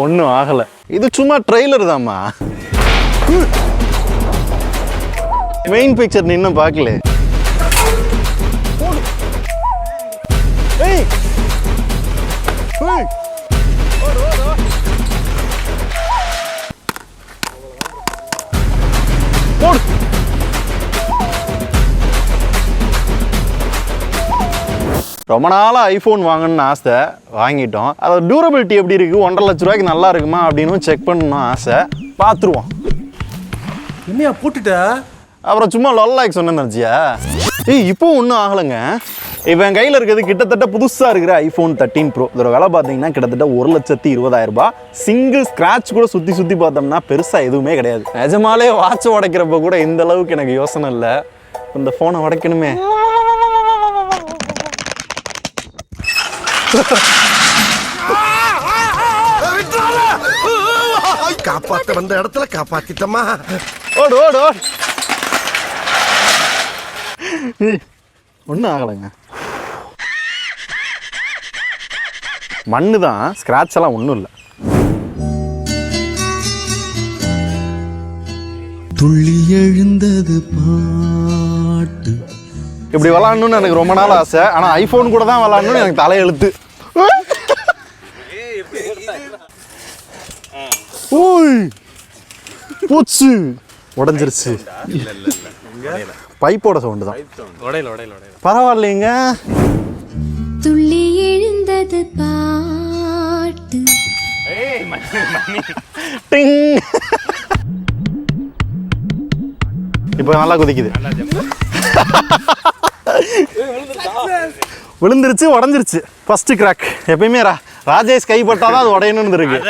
ஒன்றும் ஆகலை. இது சும்மா ட்ரெய்லர் தான்மா. மெயின் பிக்சர் நீ இன்னும் பார்க்கல. ரொம்ப நாளாக ஐஃபோன் வாங்கணும்னு ஆசை, வாங்கிட்டோம். அதோட டியூரபிலிட்டி எப்படி இருக்குது, 1.5 லட்ச ரூபாய்க்கு நல்லா இருக்குமா அப்படின்னு செக் பண்ணணும் ஆசை. பார்த்துருவோம். என்னையா போட்டுட்ட? அப்புறம் சும்மா லொல்லாய்க்கு சொன்னேன்னு நினச்சியா? இப்போ ஒன்றும் ஆகலைங்க. இப்போ என் கையில் இருக்கிறது கிட்டத்தட்ட புதுசாக இருக்கிற iPhone 13 Pro. இதோட விலை பார்த்தீங்கன்னா கிட்டத்தட்ட 1,20,000 ரூபாய். சிங்கிள் ஸ்க்ராட்ச் கூட சுற்றி பார்த்தோம்னா பெருசாக எதுவுமே கிடையாது. நிஜமாலே வாட்ச் உடைக்கிறப்ப கூட இந்த அளவுக்கு எனக்கு யோசனை இல்லை. இந்த ஃபோனை உடைக்கணுமே. காப்பாத்த வந்த இடத்துல காப்பாத்திட்டமா. ஓடு ஓடு ஓடு. ஒன்றும் ஆகலைங்க. மண்ணு தான், ஸ்கிராட்ச் எல்லாம் ஒன்றும் இல்லை. துள்ளி எழுந்தது பாட்டு. இப்படி விளாடணும்னு எனக்கு ரொம்ப நாள் ஆசை. ஆனால் ஐஃபோன் கூட தான் விளாடணும்னு எனக்கு தலையெழுத்து. ஓய் பூச்சு உடஞ்சிருச்சு. பைப்போட சவுண்டு தான். பரவாயில்லைங்க. துள்ளி எழுந்தது பாட்டு. இப்போ நல்லா குதிக்குது. விழுந்துருச்சு, உடஞ்சிருச்சு. First crack. எப்பயுமே ராஜேஷ் கைப்பட்டாதான் அது உடையணும்னு இருக்கு.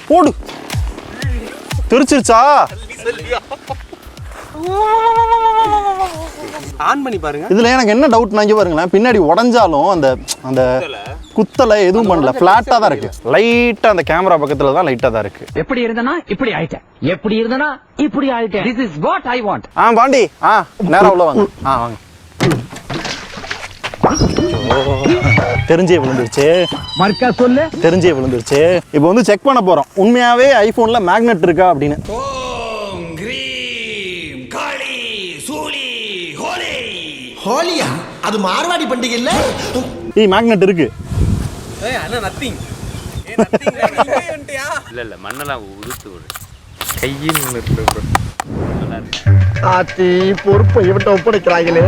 போடு. தெரிச்சிருச்சா? ஆன் பண்ணி பாருங்க. இதுல எனக்கு என்ன டவுட் நாங்க பாருங்களேன், பின்னாடி உடைஞ்சாலும் அந்த அந்த குத்தலை எதுவும் பண்ணல, ஃபிளாட்டா தான் இருக்கு. லைட்டா அந்த கேமரா பக்கத்துல தான் லைட்டா தான் இருக்கு. எப்படி இருந்தனா இப்படி ஆயிட்டேன், எப்படி இருந்தனா இப்படி ஆயிட்டேன். This is what I want. Pandi நேரா உள்ள வாங்க. வாங்க. தெரிஞ்சே விழுந்துருச்சு. மர்க்கா சொல்லு. தெரிஞ்சே விழுந்துருச்சு. இப்போ வந்து செக் பண்ண போறோம் உண்மையாவே ஐபோன்ல மேக்னெட் இருக்கா அப்படின்னு. ஓம் கிரீம் காளி சூலி ஹோலி. ஹோலியா? அது மார்வாடி பண்டிகை இல்ல? மேக்னெட் இருக்கு. அண்ணா நத்திங். இல்ல மண்ணெல்லாம் உதுத்து விடு. கையில் இருக்கு. ஆத்தி பொறுப்பை இவன்ட்ட ஒப்படைக்கிறாங்களே.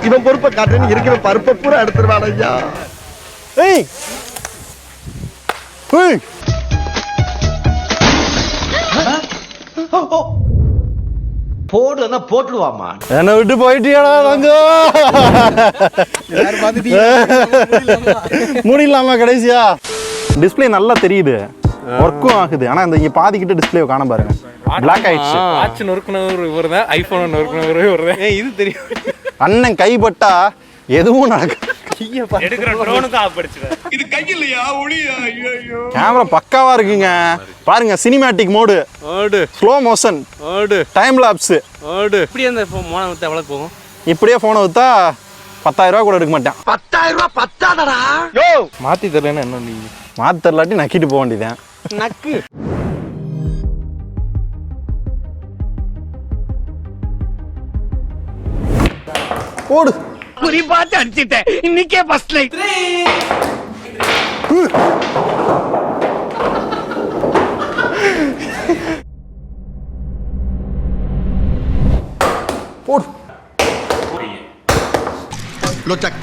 இவன் பொறுப்பை காட்டுன்னு இருக்கிற பருப்பை பூரா எடுத்துருவான் ஐயா. ஏய் ஏய் போடுனா போட்டுடுவாமா. என்ன விட்டு போயிட்டியாடா தங்கோ. முடியலாமா கடைசியா? டிஸ்பிளே நல்லா தெரியுது, ஒர்க்கும் ஆகுது. ஆனா இந்த இங்க பாதிக்கிட்ட டிஸ்பிளே காண பாருங்க, பிளாக் ஆயிடுச்சு. வாட்ச் நொறுக்குனவர் இவர்தான், ஐபோன் நொறுக்குனவர் இவர்தான். இது தெரியும். அண்ணன் கைப்பட்டா எதுவும் நடக்கும். எடுக்கிற ட்ரோனுக்கு ஆப்படிச்சுடா. இது கையிலையா ஒளியா? ஐயோ. கேமரா பக்காவா இருக்குங்க. பாருங்க, சினிமேட்டிக் மோடு, ஓடு, ஸ்லோ மோஷன், ஓடு, டைம் லாப்ஸ். ஓடு. இப்படி அந்த போனை வித்து எவ்வளவு போகும்? இப்படியே போனை வித்தா 10,000 ரூபாய் கூட எடுக்க மாட்டேன். 10,000 ரூபாய் பத்தாதடா. யோ மாத்தி தரலன்னா என்ன நீ? மாத்தி தரலாட்டி நக்கிட்டு போக வேண்டியதான். நக்கு. ஓடு. குறி பார்த்து அடிச்சிட்டேன். இன்னைக்கே ஃபர்ஸ்ட் லைட். போடு. லோச்சக்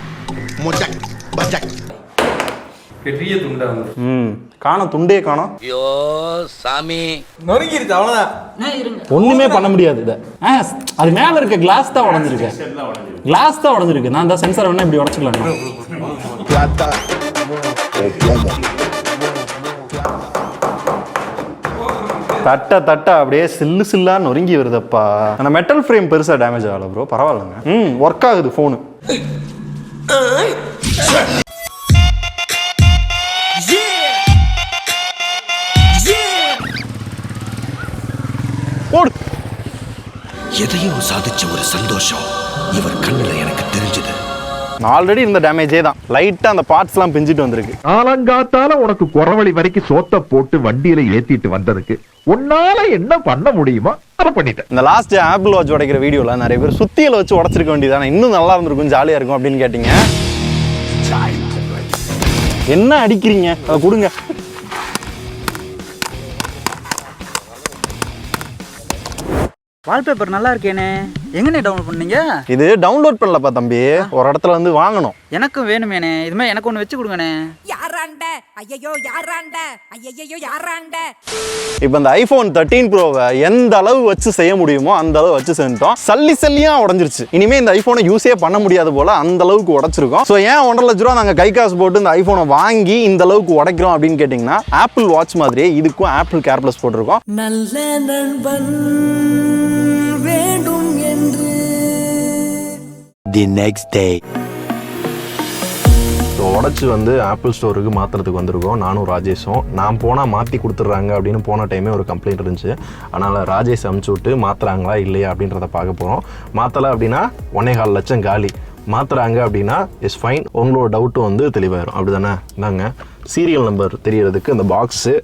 மோச்சக் பஜக். பெரிய துண்டா வந்து காணோம், துண்டே காணோம். ஐயோ சாமி நொறுங்கிருச்சு அவ்வளவுதான். ஒண்ணுமே பண்ண முடியாது இதை. அது மேல இருக்க கிளாஸ் தான் உடஞ்சிருக்கு. கிளாஸ் தான் உடஞ்சிருக்கு. நான் இந்த சென்சார் வேணா இப்படி உடச்சிக்கலாம். தட்ட தட்ட அப்படியே சில்லு சில்லா நொறுங்கி வருதப்பா. அந்த மெட்டல் ஃப்ரேம் பெருசா டேமேஜ் ஆகல ப்ரோ, பரவாயில்லைங்க. ஒர்க் ஆகுது ஃபோனு. ஓடு. எதையும் சாதிச்ச ஒரு சந்தோஷம் இவர் கண்ணுல எனக்கு தெரிஞ்சது. ஆல்ரெடி இருந்த டேமேஜே தான். லைட்டா அந்த பார்ட்ஸ்லாம் பிஞ்சிட்டு வந்திருக்கு. ஆலங்காத்தால உனக்கு குறவழி வரைக்கும் சோத்த போட்டு வண்டியில ஏத்திட்டு வந்ததுக்கு உன்னால என்ன பண்ண முடியுமோ அதை பண்ணிட்டேன். இந்த லாஸ்ட் ஆப்பிள் வாட்ச் உடைக்கிற வீடியோல நிறைய பேர் சுத்தியில வச்சு உடைச்சிருக்க வேண்டியதானே, இன்னும் நல்லா இருந்திருக்கும், ஜாலியா இருக்கும் அப்படின்னு கேட்டீங்க. என்ன அடிக்கிறீங்க, அதை கொடுங்க. வால்பேப்பர் நல்லா இருக்கேனே, எங்கண்ணே டவுன்லோட் பண்ணீங்க? இது டவுன்லோட் பண்ணலப்பா தம்பி, ஒரு இடத்துல வந்து வாங்கணும். எனக்கும் வேணுமேனே, இதுமே எனக்கு ஒன்று வச்சு கொடுங்கண்ணே. யாராண்ட ஐயோ யாராண்ட ஐயோ யாராண்ட. இப்போ இந்த ஐபோன் 13 ப்ரோவை எந்த அளவு வச்சு செய்ய முடியுமோ அந்த அளவு வச்சு செஞ்சிட்டோம். சல்லி சல்லியா உடஞ்சிருச்சு. இனிமே இந்த ஐபோனை யூஸே பண்ண முடியாது போல அந்த அளவுக்கு உடைச்சிருக்கோம். ஸோ ஏன் 1.5 லட்ச ரூபா நாங்கள் கை காசு போட்டு இந்த ஐபோனை வாங்கி இந்த அளவுக்கு உடைக்கிறோம் அப்படின்னு கேட்டிங்கன்னா, ஆப்பிள் வாட்ச் மாதிரியே இதுக்கும் ஆப்பிள் கேர் பிளஸ் போட்டிருக்கோம். நல்ல நண்பன் வேண்டும் என்று. தி நெக்ஸ்ட் டே உடச்சி வந்து ஆப்பிள் ஸ்டோருக்கு மாற்றுறதுக்கு வந்திருக்கோம். நானும் ராஜேஷும். நான் போனால் மாற்றி கொடுத்துட்றாங்க அப்படின்னு போன டைமே ஒரு கம்ப்ளைண்ட் இருந்துச்சு. அதனால் ராஜேஷ் அமுச்சு விட்டு மாற்றுறாங்களா இல்லையா அப்படின்றத பார்க்க போகிறோம். மாற்றலை அப்படின்னா 1.25 லட்சம் காலி. மாற்றுறாங்க அப்படின்னா இஸ் ஃபைன். உங்களோட டவுட்டும் வந்து தெளிவாயிரும். அப்படி தானே? நாங்க சீரியல் நம்பர் தெரியறதுக்கு இந்த பாக்ஸு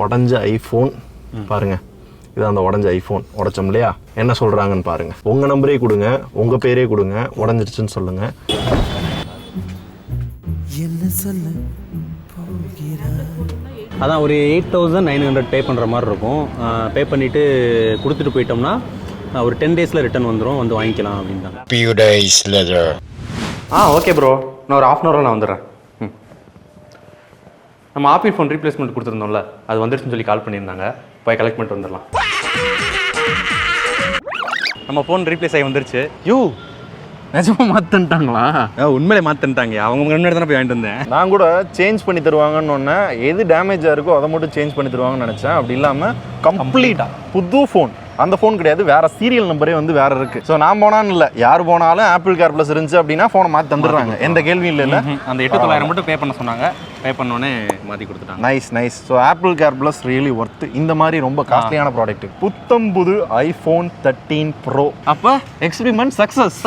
உடஞ்ச ஐஃபோன் பாருங்கள். இது அந்த உடஞ்ச ஐஃபோன் உடைச்சோம் இல்லையா, என்ன சொல்கிறாங்கன்னு பாருங்கள். உங்கள் நம்பரே கொடுங்க, உங்கள் பேரே கொடுங்க, உடஞ்சிருச்சுன்னு சொல்லுங்கள். அதான் ஒரு 8,900 பே பண்ணுற மாதிரி இருக்கும். பே பண்ணிவிட்டு கொடுத்துட்டு போயிட்டோம்னா ஒரு 10 டேஸில் ரிட்டர்ன் வந்துடும், வந்து வாங்கிக்கலாம் அப்படின்ட்டாங்க. ஓகே ப்ரோ, நான் ஒரு 1/2 hour நான் வந்துடுறேன். நம்ம ஆப்பிள் ஃபோன் ரீப்ளேஸ்மெண்ட் கொடுத்துருந்தோம்ல, அது வந்துருச்சுன்னு சொல்லி கால் பண்ணியிருந்தாங்க. போய் கலெக்ட் பண்ணிட்டு வந்துடலாம். நம்ம ஃபோன் ரீப்ளேஸ் ஆகி வந்துருச்சு. நிஜமா மாற்றிட்டாங்களா? உண்மையிலே மாற்றிட்டாங்க. அவங்க முன்னாடி தானே போய் வாங்கிட்டு வந்தேன். நான் கூட சேஞ்ச் பண்ணி தருவாங்கன்னு ஒன்று, எது டேமேஜாக இருக்கோ அதை மட்டும் சேஞ்ச் பண்ணி தருவாங்கன்னு நினச்சேன். அப்படி இல்லாமல் கம்ப்ளீட்டாக புது ஃபோன். அந்த ஃபோன் கிடையாது, வேற சீரியல் நம்பரே வந்து வேற இருக்கு. ஸோ நான் போனான்னு இல்லை, யார் போனாலும் ஆப்பிள் கேர் பிளஸ் இருந்துச்சு அப்படின்னா ஃபோனை மாற்றி தந்துடுறாங்க, எந்த கேள்வியும் இல்லை. அந்த 8,900 மட்டும் பே பண்ண சொன்னாங்க. பே பண்ணோன்னே மாற்றி கொடுத்துட்டாங்க. Nice. So apple care plus really worth. இந்த மாதிரி ரொம்ப காஸ்ட்லியான ப்ராடக்ட். புத்தம் புது ஐஃபோன் 13 ப்ரோ. அப்போ எக்ஸ்பெரிமெண்ட் சக்ஸஸ்.